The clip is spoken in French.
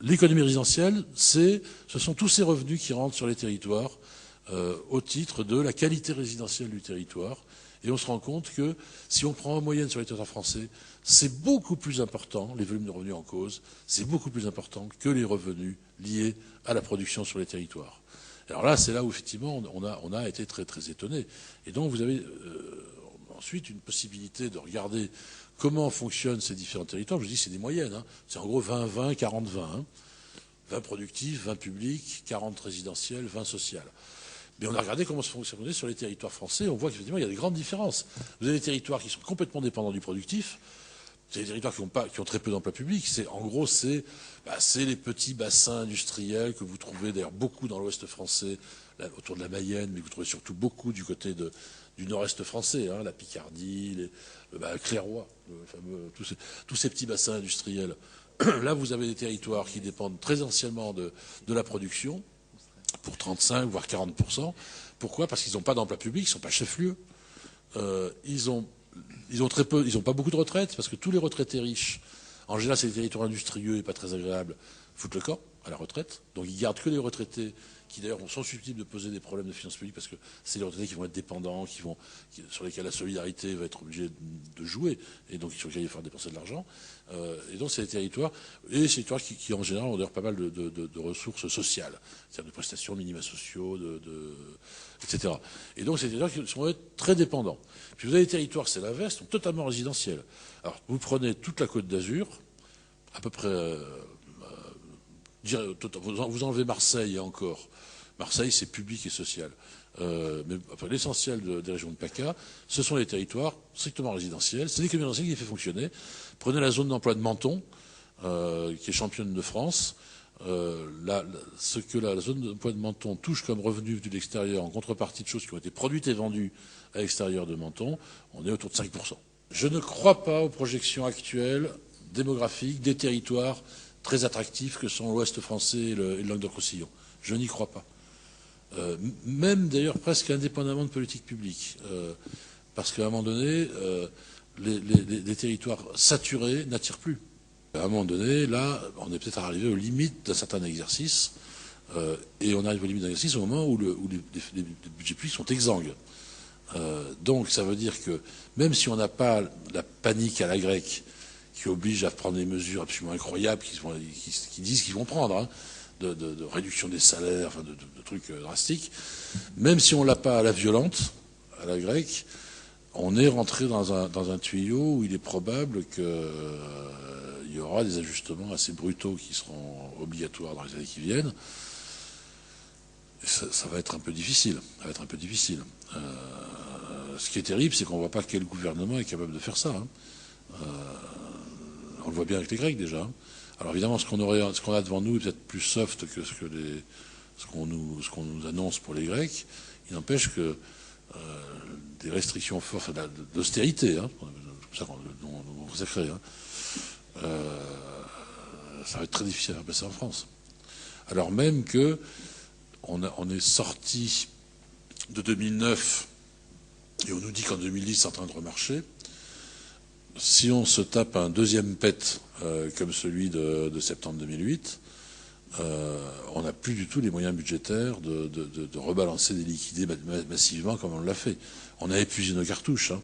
l'économie résidentielle, ce sont tous ces revenus qui rentrent sur les territoires au titre de la qualité résidentielle du territoire. Et on se rend compte que si on prend en moyenne sur les territoires français, c'est beaucoup plus important, les volumes de revenus en cause, c'est beaucoup plus important que les revenus liés à la production sur les territoires. Alors là, c'est là où effectivement on a été très très étonné. Et donc vous avez ensuite une possibilité de regarder comment fonctionnent ces différents territoires. Je vous dis c'est des moyennes, hein. C'est en gros 20-20, 40-20. Hein. 20 productifs, 20 publics, 40 résidentiels, 20 sociales. Mais on a regardé comment ça fonctionnait sur les territoires français. On voit qu'effectivement, il y a des grandes différences. Vous avez des territoires qui sont complètement dépendants du productif. Vous avez des territoires qui ont très peu d'emplois publics. En gros, c'est les petits bassins industriels que vous trouvez d'ailleurs beaucoup dans l'ouest français, là, autour de la Mayenne, mais vous trouvez surtout beaucoup du côté du nord-est français, hein, la Picardie, Clairoy, tous ces petits bassins industriels. Là, vous avez des territoires qui dépendent très essentiellement de la production, pour 35 voire 40%. Pourquoi? Parce qu'ils n'ont pas d'emploi public, ils ne sont pas chefs-lieux. Ils ont très peu, ils n'ont pas beaucoup de retraites, parce que tous les retraités riches, en général c'est des territoires industrieux et pas très agréables, foutent le camp à la retraite. Donc ils gardent que les retraités qui d'ailleurs sont susceptibles de poser des problèmes de finances publiques, parce que c'est les retraités qui vont être dépendants, sur lesquels la solidarité va être obligée de jouer, et donc sur lesquels il va falloir dépenser de l'argent. Et donc c'est des territoires qui en général ont d'ailleurs pas mal de ressources sociales, c'est-à-dire de prestations, minima sociaux, etc. Et donc c'est des territoires qui sont très dépendants. Puis vous avez des territoires, c'est l'inverse, sont totalement résidentiels. Alors vous prenez toute la Côte d'Azur, à peu près... vous enlevez Marseille et encore. Marseille, c'est public et social. Mais enfin, l'essentiel des régions de PACA, ce sont les territoires strictement résidentiels. C'est l'économie résidentielle qui les fait fonctionner. Prenez la zone d'emploi de Menton, qui est championne de France. Ce que la zone d'emploi de Menton touche comme revenu de l'extérieur en contrepartie de choses qui ont été produites et vendues à l'extérieur de Menton, on est autour de 5%. Je ne crois pas aux projections actuelles démographiques des territoires très attractifs que sont l'Ouest français et le Languedoc-Roussillon. Je n'y crois pas. Même d'ailleurs presque indépendamment de politique publique. Parce qu'à un moment donné, les territoires saturés n'attirent plus. À un moment donné, là, on est peut-être arrivé aux limites d'un certain exercice. Et on arrive aux limites d'un exercice au moment où les budgets publics sont exsangues. Donc ça veut dire que même si on n'a pas la panique à la grecque, qui oblige à prendre des mesures absolument incroyables qui disent qu'ils vont prendre, hein, de réduction des salaires, enfin de trucs drastiques. Même si on l'a pas à la violente, à la grecque, on est rentré dans un tuyau où il est probable qu'il y aura des ajustements assez brutaux qui seront obligatoires dans les années qui viennent. Ça va être un peu difficile. Ça va être un peu difficile. Ce qui est terrible, c'est qu'on ne voit pas quel gouvernement est capable de faire ça. Hein. On le voit bien avec les Grecs déjà. Alors évidemment, ce qu'on a devant nous est peut-être plus soft que ce qu'on nous annonce pour les Grecs. Il n'empêche que des restrictions fortes, d'austérité, hein, c'est ça qu'on consacrait, hein, ça va être très difficile à faire passer en France. Alors même que on est sorti de 2009 et on nous dit qu'en 2010 c'est en train de remarcher. Si on se tape un deuxième pet comme celui de septembre 2008, on n'a plus du tout les moyens budgétaires de rebalancer des liquidités massivement comme on l'a fait. On a épuisé nos cartouches. Hein.